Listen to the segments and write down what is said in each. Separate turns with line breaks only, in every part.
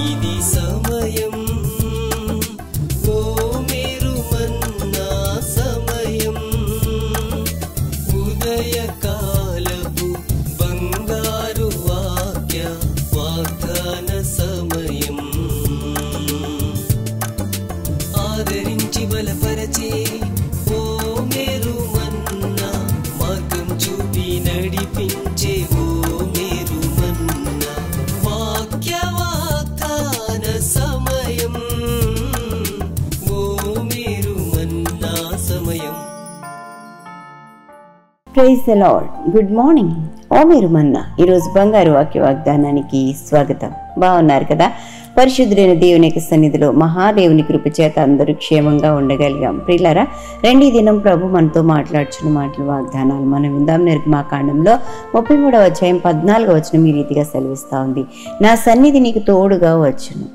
ఇది సమయం, ఓ మీరు మన్నా సమయం, ఉదయకాలపు బంగారు వాగ్దాన సమయం. ఆదరించి బలపరచే ఓ మీరు మన్నా, మార్గం చూపి నడిపించే ఓ మీరు మన్నా, వాగ్దాన సమయం, ఓ మీరు మన్నా సమయం.
Praise the Lord. Good morning. Oh మీరు మన్నా ఈరోజు బంగారు వాక్య వాగ్దానానికి స్వాగతం. బాగున్నారు కదా? పరిశుద్ధుడైన దేవుని యొక్క సన్నిధిలో మహాదేవుని కృప చేత అందరూ క్షేమంగా ఉండగలిగాం. ప్రియులారా, రెండీ దినం ప్రభు మనతో మాట్లాడుచున్న మాటలు వాగ్దానాలు మనం విందాం. నిర్గమాకాండంలో 33వ అధ్యాయం 14వ వచనం ఈ రీతిగా సెలవిస్తా ఉంది. నా సన్నిధి నీకు తోడుగా వచ్చును.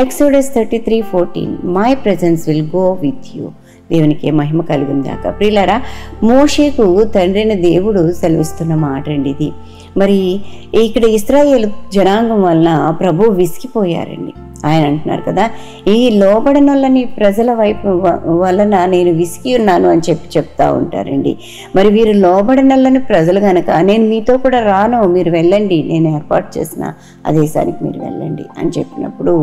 Exodus 33:14 my presence will go with you. దేవునికి మహిమ కలుగుందాక. ప్రియులారా, మోషేకు తండ్రైన దేవుడు సెలవిస్తున్న మాట అండి ఇది. మరి ఇక్కడ ఇశ్రాయేలు జనాంగం వలన ప్రభు విసిగిపోయారండి. ఆయన అంటున్నారు కదా, ఈ లోబడనొల్లని ప్రజల వైపు వలన నేను విసిగి ఉన్నాను అని చెప్తా ఉంటారండి. మరి వీరు లోబడనొల్లని ప్రజలు కనుక నేను మీతో కూడా రాను, మీరు వెళ్ళండి, నేను ఏర్పాటు చేసిన ఆ దేశానికి మీరు వెళ్ళండి అని చెప్పినప్పుడు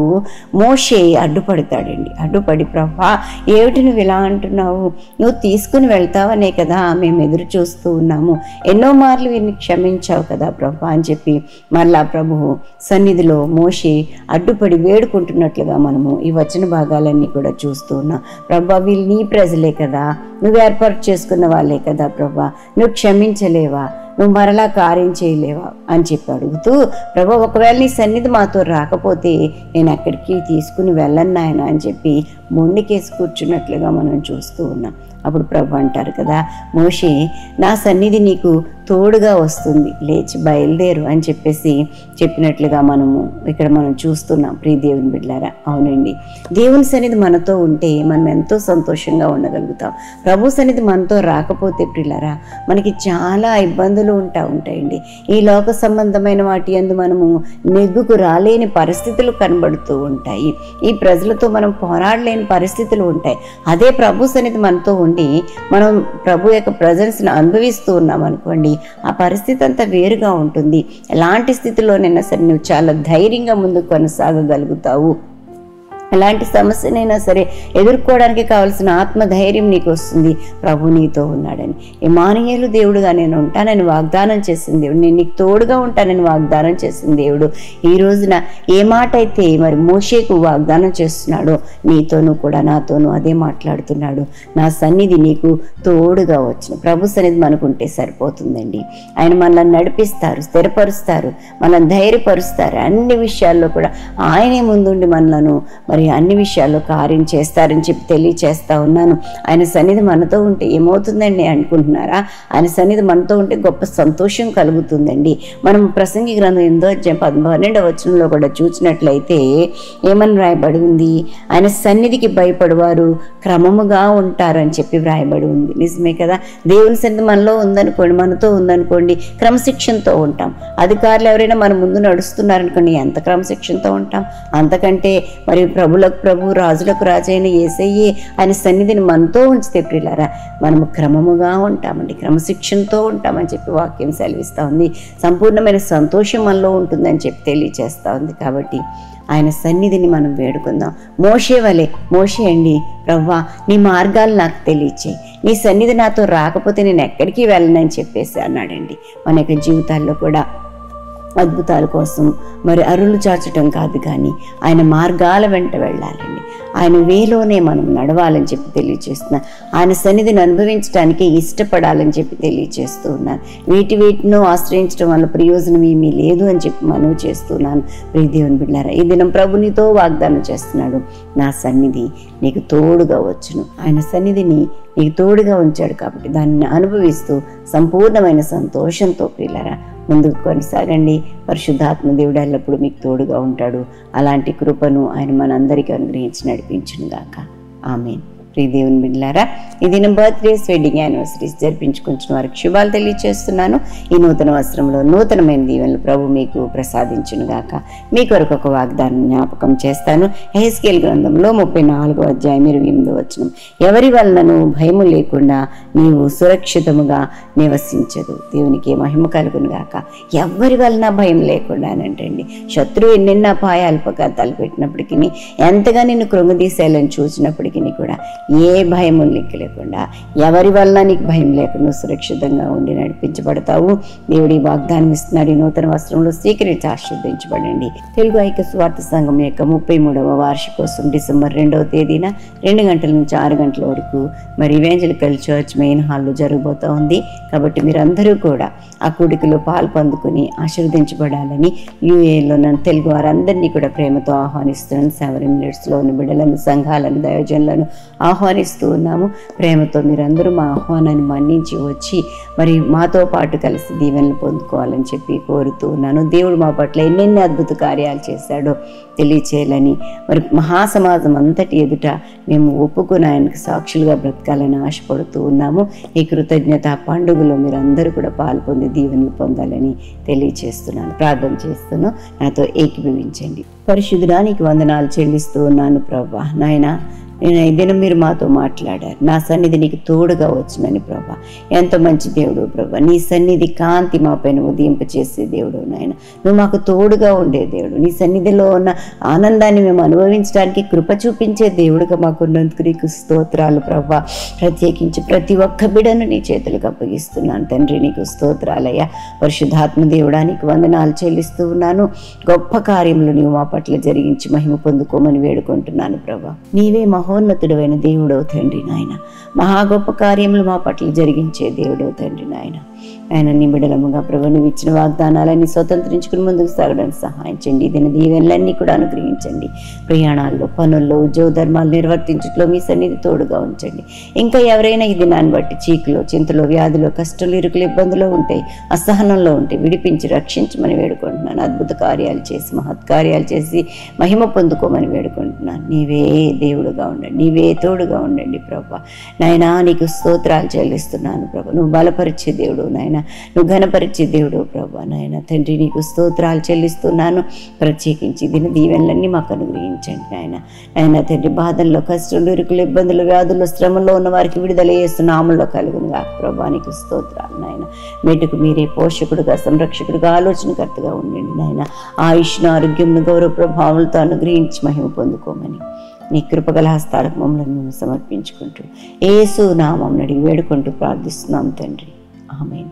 మోషే అడ్డుపడతాడండి. అడ్డుపడి, ప్రభా ఏమిటి నువ్వు ఇలా అంటున్నావు, నువ్వు తీసుకుని వెళ్తావనే కదా మేము ఎదురు చూస్తూ ఉన్నాము, ఎన్నో మార్లు వీరిని క్షమించావు కదా ప్రభా అని చెప్పి మరలా ప్రభువు సన్నిధిలో మోషే అడ్డుపడి వేడుకుంటున్నట్లుగా మనము ఈ వచన భాగాలన్నీ కూడా చూస్తూ ఉన్నాం. ప్రభా వీళ్ళు నీ ప్రజలే కదా, నువ్వు ఏర్పాటు చేసుకున్న వాళ్ళే కదా ప్రభా, నువ్వు క్షమించలేవా, నువ్వు మరలా కార్యం చేయలేవా అని చెప్పి అడుగుతూ, ప్రభా ఒకవేళ నీ సన్నిధి మాతో రాకపోతే నేను ఎక్కడికి తీసుకుని వెళ్ళను నాయన అని చెప్పి మొండికేసి కూర్చున్నట్లుగా మనం చూస్తూ ఉన్నాం. అప్పుడు ప్రభు అంటారు కదా, మోషే నా సన్నిధి నీకు తోడుగా వస్తుంది, లేచి బయలుదేరు అని చెప్పినట్లుగా మనము ఇక్కడ మనం చూస్తున్నాం. ప్రియ దేవుని బిడ్డలారా, అవునండి, దేవుని సన్నిధి మనతో ఉంటే మనం ఎంతో సంతోషంగా ఉండగలుగుతాం. ప్రభు సన్నిధి మనతో రాకపోతే ప్రియులారా మనకి చాలా ఇబ్బందులు ఉంటాయండి. ఈ లోక సంబంధమైన వాటి యందు మనము నెగ్గుకు రాలేని పరిస్థితులు కనబడుతూ ఉంటాయి. ఈ ప్రజలతో మనం పోరాడలేని పరిస్థితులు ఉంటాయి. అదే ప్రభు సన్నిధి మనతో ఉండి మనం ప్రభు యొక్క ప్రజెన్స్ని అనుభవిస్తూ ఉన్నాం అనుకోండి, ఆ పరిస్థితి అంతా వేరుగా ఉంటుంది. ఎలాంటి స్థితిలోనైనా సరే నువ్వు చాలా ధైర్యంగా ముందుకు కొనసాగగలుగుతావు. ఎలాంటి సమస్యనైనా సరే ఎదుర్కోవడానికి కావాల్సిన ఆత్మధైర్యం నీకు వస్తుంది. ప్రభు నీతో ఉన్నాడని, ఇమ్మానుయేలు దేవుడుగా నేను ఉంటానని వాగ్దానం చేసిన దేవుడు, నేను నీకు తోడుగా ఉంటానని వాగ్దానం చేసిన దేవుడు ఈ రోజున ఏ మాట అయితే మరి మోషేకు వాగ్దానం చేస్తున్నాడో నీతోనూ కూడా నాతోనూ అదే మాట్లాడుతున్నాడు. నా సన్నిధి నీకు తోడుగా వచ్చును. ప్రభు సన్నిధి మనకుంటే సరిపోతుందండి. ఆయన మనల్ని నడిపిస్తారు, స్థిరపరుస్తారు, మనల్ని ధైర్యపరుస్తారు. అన్ని విషయాల్లో కూడా ఆయనే ముందుండి మనలను మరి అన్ని విషయాల్లో కార్యం చేస్తారని చెప్పి తెలియచేస్తా ఉన్నాను. ఆయన సన్నిధి మనతో ఉంటే ఏమవుతుందండి అనుకుంటున్నారా? ఆయన సన్నిధి మనతో ఉంటే గొప్ప సంతోషం కలుగుతుందండి. మనం ప్రసంగి గ్రంథం 8వ వచనంలో కూడా చూసినట్లయితే ఏమని వ్రాయబడి ఉంది? ఆయన సన్నిధికి భయపడేవారు క్రమముగా ఉంటారని చెప్పి వ్రాయబడి ఉంది. నిజమే కదా? దేవుని సన్నిధి మనలో ఉందనుకోండి, మనతో ఉందనుకోండి, క్రమశిక్షణతో ఉంటాం. అధికారులు ఎవరైనా మన ముందు నడుస్తున్నారనుకోండి, ఎంత క్రమశిక్షణతో ఉంటాం. అంతకంటే మరి ప్రభులకు ప్రభు, రాజులకు రాజైన యేసయ్యే ఆయన సన్నిధిని మనతో ఉంచితే ప్రియులారా మనము క్రమముగా ఉంటామండి, క్రమశిక్షణతో ఉంటామని చెప్పి వాక్యం సెలవిస్తూ ఉంది. సంపూర్ణమైన సంతోషం మనలో ఉంటుందని చెప్పి తెలియచేస్తూ ఉంది. కాబట్టి ఆయన సన్నిధిని మనం వేడుకుందాం. మోషే వలె, మోషే అండి, ప్రవ్వా నీ మార్గాలు నాకు తెలియచేయి, నీ సన్నిధి నాతో రాకపోతే నేను ఎక్కడికి వెళ్ళనని చెప్పేసి అన్నాడండి. మన యొక్క జీవితాల్లో కూడా అద్భుతాల కోసం మరి అరులు చాచటం కాదు, కానీ ఆయన మార్గాల వెంట వెళ్ళాలండి. ఆయన వేలోనే మనం నడవాలని చెప్పి తెలియచేస్తున్నాను. ఆయన సన్నిధిని అనుభవించడానికి ఇష్టపడాలని చెప్పి తెలియచేస్తూ ఉన్నాను. వీటినో ఆశ్రయించడం వల్ల ప్రయోజనం ఏమీ లేదు అని చెప్పి మనవి చేస్తున్నాను. ప్రియ దేవుని బిడ్డలారా, ఈ దినం ప్రభు నీతో వాగ్దానం చేస్తున్నాడు, నా సన్నిధి నీకు తోడుగా వచ్చును. ఆయన సన్నిధిని నీకు తోడుగా ఉంచాడు కాబట్టి దాన్ని అనుభవిస్తూ సంపూర్ణమైన సంతోషంతో ప్రియులారా ముందుకు కొనసాగండి. పరిశుద్ధాత్మ దేవుడు ఎల్లప్పుడూ మీకు తోడుగా ఉంటాడు. అలాంటి కృపను ఆయన మనందరికీ అనుగ్రహించి నడిపించును గాక. ఆమేన్. ప్రియ దేవుని బిడ్డలారా, ఈ దినం బర్త్డేస్, వెడ్డింగ్ యానివర్సరీస్ జరిపించుకుంటున్న వారికి శుభాలు తెలియజేస్తున్నాను. ఈ నూతన వస్త్రంలో నూతనమైన దీవెనలు ప్రభు మీకు ప్రసాదించును గాక. మీ కొరకు ఒక వాగ్దానం జ్ఞాపకం చేస్తాను. యెహెజ్కేలు గ్రంథంలో 34వ అధ్యాయం 28వ వచనం, ఎవరి వలనను భయము లేకుండా నీవు సురక్షితముగా నివసించదు. దేవునికి మహిమ కలుగును గాక. ఎవరి వలన భయం లేకుండా అనంటండి. శత్రువు ఎన్నెన్న అపాయాలు పకాతాలు పెట్టినప్పటికీ, ఎంతగా నిన్ను కృంగదీసేయాలని చూసినప్పటికీ కూడా ఏ భయము నీకు లేకుండా, ఎవరి వలన నీకు భయం లేకుండా సురక్షితంగా ఉండి నడిపించబడతావు. దేవుడి వాగ్దానం ఇస్తున్నాడు. ఈ నూతన వస్త్రంలో స్వీకరించి ఆశీర్వదించబడండి. తెలుగు ఐక్య స్వార్థ సంఘం యొక్క 33వ వార్షికోత్సవం డిసెంబర్ 2వ తేదీన 2 గంటల నుంచి 6 గంటల వరకు మరి ఈవాంజలికల్ చర్చ్ మెయిన్ హాల్లో జరగబోతూ ఉంది. కాబట్టి మీరందరూ కూడా ఆ కూడికలో పాలు పొందుకుని ఆశీర్వదించబడాలని యూఏలో నన్ను తెలుగు వారందరినీ కూడా ప్రేమతో ఆహ్వానిస్తున్నాను. సెవెన్ మినిట్స్లో ఉన్న బిడ్డలను, సంఘాలను, దైవజనులను ఆహ్వానిస్తూ ఉన్నాము. ప్రేమతో మీరందరూ మా ఆహ్వానాన్ని మన్నించి వచ్చి మరి మాతో పాటు కలిసి దీవెనలు పొందుకోవాలని చెప్పి కోరుతూ ఉన్నాను. దేవుడు మా పట్ల ఎన్నెన్ని అద్భుత కార్యాలు చేశాడో తెలియచేయాలని, మరి మహాసమాజం అంతటి ఎదుట మేము ఒప్పుకుని ఆయనకు సాక్షులుగా బ్రతకాలని ఆశపడుతూ ఉన్నాము. ఈ కృతజ్ఞత పండుగలో మీరందరూ కూడా పాల్పొంది దీవెనలు పొందాలని తెలియచేస్తున్నాను. ప్రార్థన చేస్తున్నాను. నాతో ఏకీభవించండి. పరిశుద్ధుడా, నీకు వందనాలు చెల్లిస్తూ ఉన్నాను ప్రభా. నాయనా, నేను ఈ దినం మీరు మాతో మాట్లాడారు. నా సన్నిధి నీకు తోడుగా వచ్చునని ప్రభా. ఎంత మంచి దేవుడు ప్రభా. నీ సన్నిధి కాంతి మా పైన ఉదయింపచేసే దేవుడు నాయన. నువ్వు మాకు తోడుగా ఉండే దేవుడు. నీ సన్నిధిలో ఉన్న ఆనందాన్ని మేము అనుభవించడానికి కృప చూపించే దేవుడుగా మాకున్నందుకు నీకు స్తోత్రాలు ప్రభా. ప్రత్యేకించి ప్రతి ఒక్క బిడను నీ చేతులకు అప్పగిస్తున్నాను తండ్రి. నీకు స్తోత్రాలయ్యా. పరిశుద్ధాత్మ దేవుడా, నీకు వందనాలు చెల్లిస్తూ ఉన్నాను. గొప్ప కార్యములు నీవు మా పట్ల జరిగించి మహిమ పొందుకోమని వేడుకుంటున్నాను ప్రభా. నీవే మహోన్నతుడైన దేవుడవు తండ్రి నాయన. మహా గొప్ప కార్యములు మా పట్ల జరిగించే దేవుడవు తండ్రి నాయన. ఆయన నీ బిడలముగా ప్రభు నువ్వు ఇచ్చిన వాగ్దానాలన్నీ స్వతంత్రించుకుని ముందుకు సాగడానికి సహాయం చేయండి. దీని దీవెనలన్నీ కూడా అనుగ్రహించండి. ప్రయాణాల్లో, పనుల్లో, ఉద్యోగ ధర్మాలు నిర్వర్తించట్లో మీ సన్నిధి తోడుగా ఉంచండి. ఇంకా ఎవరైనా ఈ దినాన్ని బట్టి చీకులో, చింతలో, వ్యాధిలో, కష్టాలు, ఇరుకులు, ఇబ్బందులు ఉంటాయి, అసహనంలో ఉంటే విడిపించి రక్షించమని వేడుకుంటున్నాను. అద్భుత కార్యాలు చేసి, మహత్కార్యాలు చేసి మహిమ పొందుకోమని వేడుకుంటున్నాను. నీవే దేవుడుగా ఉండండి, నీవే తోడుగా ఉండండి ప్రభా. నాయనా, నీకు స్తోత్రాలు చెల్లిస్తున్నాను ప్రభా. నువ్వు బలపరిచే దేవుడు నాయన, నువ్వు ఘనపరిచే దేవుడు ప్రభా. నాయన తండ్రి, నీకు స్తోత్రాలు చెల్లిస్తున్నాను. ప్రత్యేకించి దీని దీవెనలన్నీ మాకు అనుగ్రహించండి నాయన. నాయన తండ్రి, బాధల్లో, కష్టాలు, ఇరుకులు, ఇబ్బందులు, వ్యాధుల్లో, శ్రమల్లో ఉన్న వారికి విడుదల చేస్తున్న ఆమెలో కలుగునుగా ప్రభా. నీకు స్తోత్రాలు నాయన. మెట్టుకు మీరే పోషకుడుగా, సంరక్షకుడుగా, ఆలోచనకర్తగా ఉండండి నాయన. ఆయుష్ను, ఆరోగ్యంను, గౌరవ ప్రభావాలతో అనుగ్రహించి మహిమ పొందుకోమని నీ కృపగల హస్తాలకు మమ్మల్ని మేము సమర్పించుకుంటూ యేసు నామం అడిగి వేడుకుంటూ ప్రార్థిస్తున్నాం తండ్రి. ఆమేన్.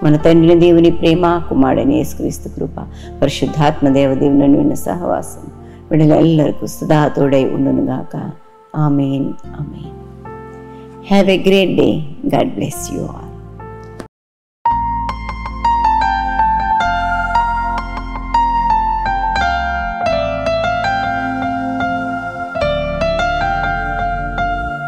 మన తండ్రిని దేవుని ప్రేమ, కుమారుడైన యేసుక్రీస్తు కృప, పరిశుద్ధాత్మ దేవదేవుని విన్న సహవాసం వీళ్ళెల్లరికూ సదా తోడై ఉండునుగాక. ఆమేన్. ఆమేన్. Have a great day. God bless you all.